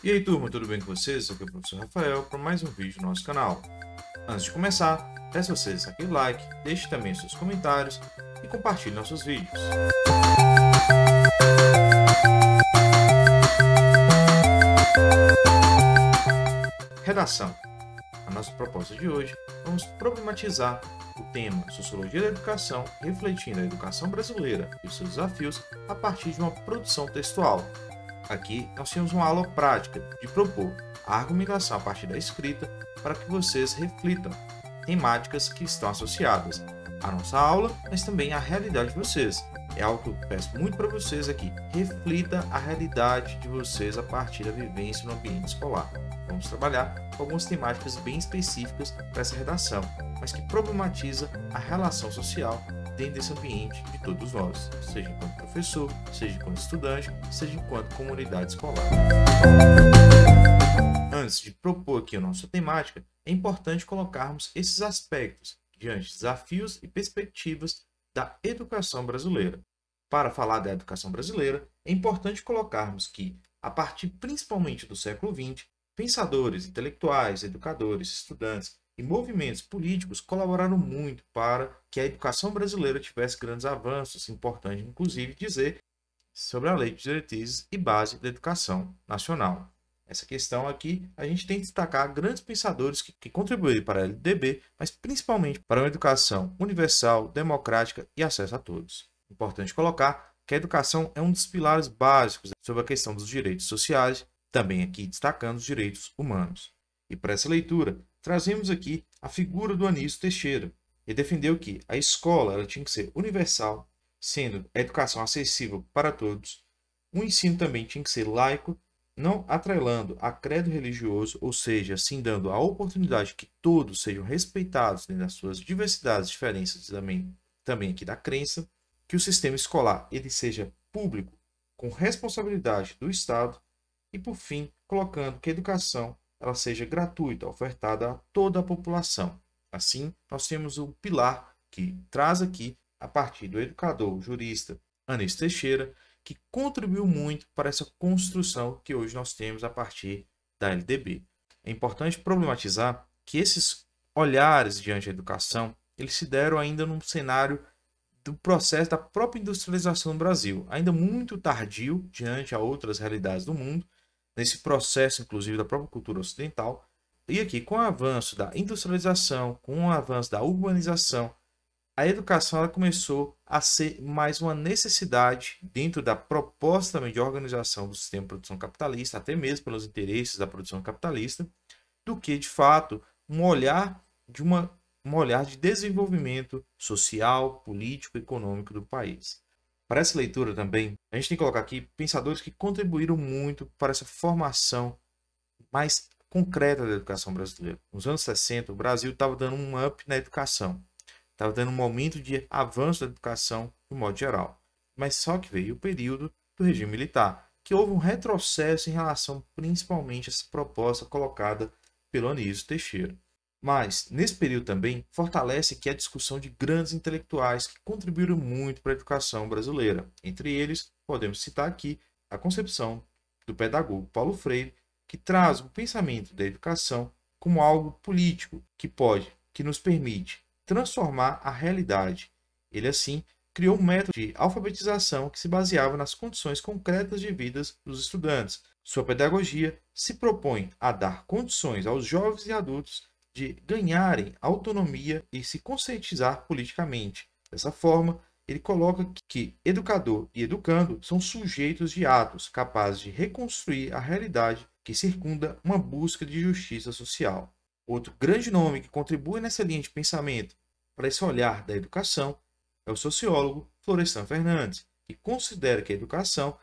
E aí turma, tudo bem com vocês? Aqui é o professor Rafael para mais um vídeo do nosso canal. Antes de começar, peço a vocês aquele like, deixe também seus comentários e compartilhe nossos vídeos. Redação. A nossa proposta de hoje, vamos problematizar o tema Sociologia da Educação, refletindo a educação brasileira e os seus desafios a partir de uma produção textual. Aqui nós temos uma aula prática de propor a argumentação a partir da escrita para que vocês reflitam temáticas que estão associadas à nossa aula, mas também à realidade de vocês. É algo que eu peço muito para vocês aqui. Reflita a realidade de vocês a partir da vivência no ambiente escolar. Vamos trabalhar com algumas temáticas bem específicas para essa redação, mas que problematiza a relação social dentro desse ambiente de todos nós, seja enquanto professor, seja enquanto estudante, seja enquanto comunidade escolar. Antes de propor aqui a nossa temática, é importante colocarmos esses aspectos diante de desafios e perspectivas da educação brasileira. Para falar da educação brasileira, é importante colocarmos que, a partir principalmente do século XX, pensadores, intelectuais, educadores, estudantes e movimentos políticos colaboraram muito para que a educação brasileira tivesse grandes avanços, importante inclusive dizer sobre a Lei de Diretrizes e Base da Educação Nacional. Essa questão aqui, a gente tem que destacar grandes pensadores que contribuíram para a LDB, mas principalmente para uma educação universal, democrática e acesso a todos. Importante colocar que a educação é um dos pilares básicos sobre a questão dos direitos sociais, também aqui destacando os direitos humanos. E para essa leitura, trazemos aqui a figura do Anísio Teixeira. Ele defendeu que a escola ela tinha que ser universal, sendo a educação acessível para todos. O ensino também tinha que ser laico, não atrelando a credo religioso, ou seja, assim dando a oportunidade que todos sejam respeitados dentro das suas diversidades, diferenças também aqui da crença, que o sistema escolar ele seja público, com responsabilidade do Estado, e por fim, colocando que a educação ela seja gratuita, ofertada a toda a população. Assim, nós temos o pilar que traz aqui, a partir do educador, jurista Anísio Teixeira, que contribuiu muito para essa construção que hoje nós temos a partir da LDB. É importante problematizar que esses olhares diante da educação, eles se deram ainda num cenário do processo da própria industrialização no Brasil, ainda muito tardio diante a outras realidades do mundo, nesse processo, inclusive, da própria cultura ocidental. E aqui, com o avanço da industrialização, com o avanço da urbanização, a educação ela começou a ser mais uma necessidade dentro da proposta também de organização do sistema de produção capitalista, até mesmo pelos interesses da produção capitalista, do que, de fato, um olhar de desenvolvimento social, político e econômico do país. Para essa leitura também, a gente tem que colocar aqui pensadores que contribuíram muito para essa formação mais concreta da educação brasileira. Nos anos 60, o Brasil estava dando um up na educação, estava dando um momento de avanço da educação de modo geral. Mas só que veio o período do regime militar, que houve um retrocesso em relação principalmente a essa proposta colocada pelo Anísio Teixeira. Mas, nesse período também, fortalece que a discussão de grandes intelectuais que contribuíram muito para a educação brasileira. Entre eles, podemos citar aqui a concepção do pedagogo Paulo Freire, que traz o pensamento da educação como algo político, que nos permite transformar a realidade. Ele, assim, criou um método de alfabetização que se baseava nas condições concretas de vida dos estudantes. Sua pedagogia se propõe a dar condições aos jovens e adultos de ganharem autonomia e se conscientizar politicamente. Dessa forma, ele coloca que educador e educando são sujeitos de atos capazes de reconstruir a realidade que circunda uma busca de justiça social. Outro grande nome que contribui nessa linha de pensamento para esse olhar da educação é o sociólogo Florestan Fernandes, que considera que a educação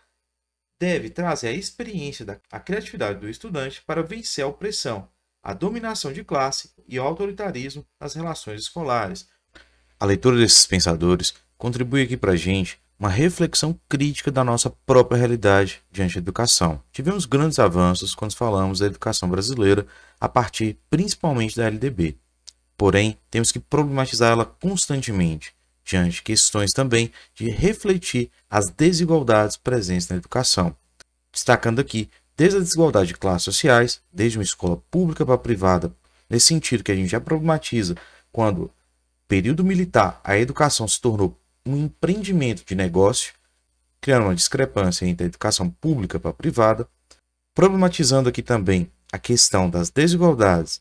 deve trazer a experiência da criatividade do estudante para vencer a opressão, a dominação de classe e o autoritarismo nas relações escolares. A leitura desses pensadores contribui aqui para a gente uma reflexão crítica da nossa própria realidade diante da educação. Tivemos grandes avanços quando falamos da educação brasileira a partir principalmente da LDB. Porém, temos que problematizar ela constantemente, diante de questões também de refletir as desigualdades presentes na educação. Destacando aqui desde a desigualdade de classes sociais, desde uma escola pública para privada, nesse sentido que a gente já problematiza quando, período militar, a educação se tornou um empreendimento de negócio, criando uma discrepância entre a educação pública para a privada, problematizando aqui também a questão das desigualdades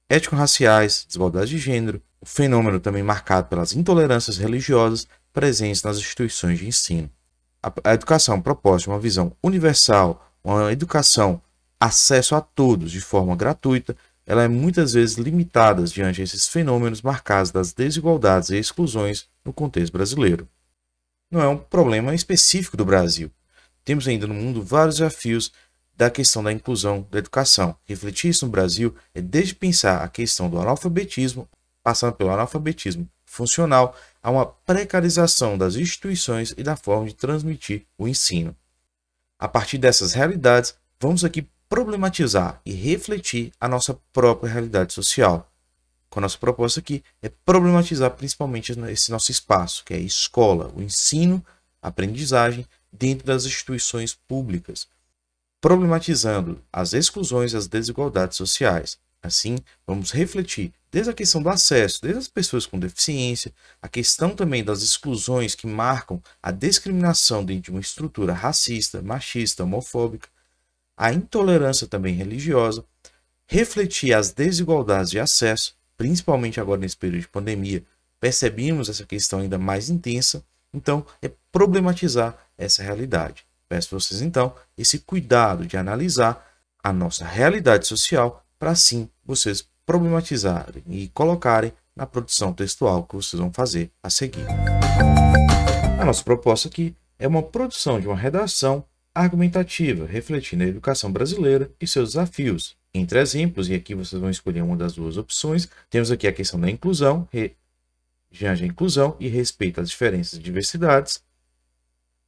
étnico-raciais, desigualdades de gênero, o fenômeno também marcado pelas intolerâncias religiosas presentes nas instituições de ensino. A educação proposta uma visão universal, uma educação acesso a todos de forma gratuita, ela é muitas vezes limitada diante desses fenômenos marcados das desigualdades e exclusões no contexto brasileiro. Não é um problema específico do Brasil. Temos ainda no mundo vários desafios da questão da inclusão da educação. Refletir isso no Brasil é desde pensar a questão do analfabetismo, passando pelo analfabetismo funcional, a uma precarização das instituições e da forma de transmitir o ensino. A partir dessas realidades, vamos aqui problematizar e refletir a nossa própria realidade social. Com a nossa proposta aqui é problematizar principalmente esse nosso espaço, que é a escola, o ensino, a aprendizagem dentro das instituições públicas, problematizando as exclusões e as desigualdades sociais. Assim, vamos refletir desde a questão do acesso, desde as pessoas com deficiência, a questão também das exclusões que marcam a discriminação dentro de uma estrutura racista, machista, homofóbica, a intolerância também religiosa, refletir as desigualdades de acesso, principalmente agora nesse período de pandemia, percebemos essa questão ainda mais intensa, então é problematizar essa realidade. Peço a vocês então esse cuidado de analisar a nossa realidade social para assim vocês problematizarem e colocarem na produção textual que vocês vão fazer a seguir. A nossa proposta aqui é uma produção de uma redação argumentativa, refletindo a educação brasileira e seus desafios. Entre exemplos, e aqui vocês vão escolher uma das duas opções, temos aqui a questão da inclusão, inclusão e respeito às diferenças e diversidades,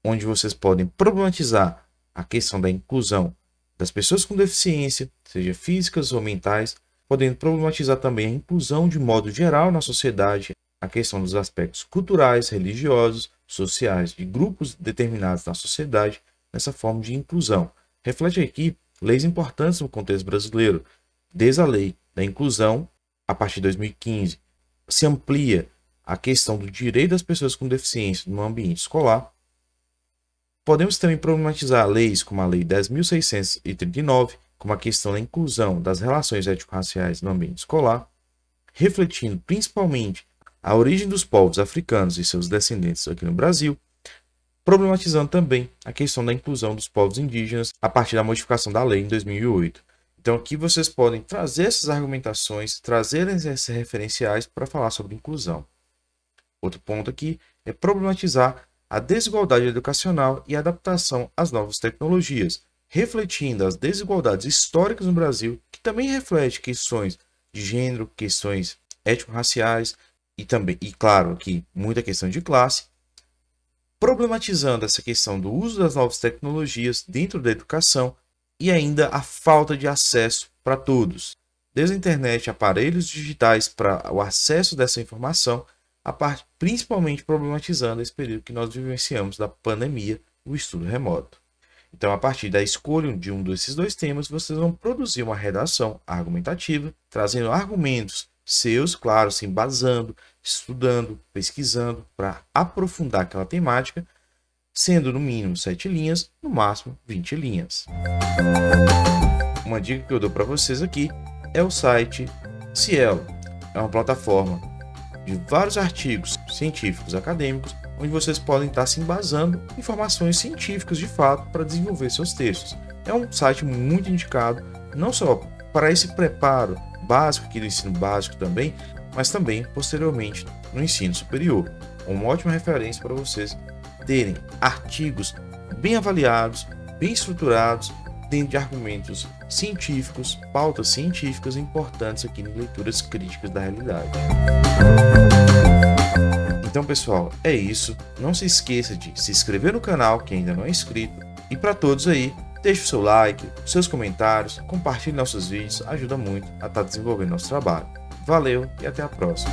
onde vocês podem problematizar a questão da inclusão das pessoas com deficiência, seja físicas ou mentais, podendo problematizar também a inclusão de modo geral na sociedade, a questão dos aspectos culturais, religiosos, sociais, de grupos determinados na sociedade, nessa forma de inclusão. Reflete aqui leis importantes no contexto brasileiro, desde a lei da inclusão, a partir de 2015, se amplia a questão do direito das pessoas com deficiência no ambiente escolar. Podemos também problematizar leis como a Lei 10.639, como a questão da inclusão das relações étnico-raciais no ambiente escolar, refletindo principalmente a origem dos povos africanos e seus descendentes aqui no Brasil, problematizando também a questão da inclusão dos povos indígenas a partir da modificação da lei em 2008. Então aqui vocês podem trazer essas argumentações, trazer esses referenciais para falar sobre inclusão. Outro ponto aqui é problematizar a desigualdade educacional e a adaptação às novas tecnologias, refletindo as desigualdades históricas no Brasil, que também reflete questões de gênero, questões étnico-raciais e também, e claro, aqui muita questão de classe, problematizando essa questão do uso das novas tecnologias dentro da educação e ainda a falta de acesso para todos, desde a internet, aparelhos digitais para o acesso dessa informação, a parte principalmente problematizando esse período que nós vivenciamos da pandemia, o estudo remoto. Então, a partir da escolha de um desses dois temas, vocês vão produzir uma redação argumentativa, trazendo argumentos seus, claro, se embasando, estudando, pesquisando, para aprofundar aquela temática, sendo no mínimo 7 linhas, no máximo 20 linhas. Uma dica que eu dou para vocês aqui é o site Cielo. É uma plataforma de vários artigos científicos acadêmicos, onde vocês podem estar se embasando em informações científicas de fato para desenvolver seus textos. É um site muito indicado, não só para esse preparo básico, aqui do ensino básico também, mas também posteriormente no ensino superior. Uma ótima referência para vocês terem artigos bem avaliados, bem estruturados, dentro de argumentos científicos, pautas científicas importantes aqui em leituras críticas da realidade. Então, pessoal, é isso. Não se esqueça de se inscrever no canal, quem ainda não é inscrito. E para todos aí, deixe o seu like, seus comentários, compartilhe nossos vídeos, ajuda muito a estar desenvolvendo nosso trabalho. Valeu e até a próxima!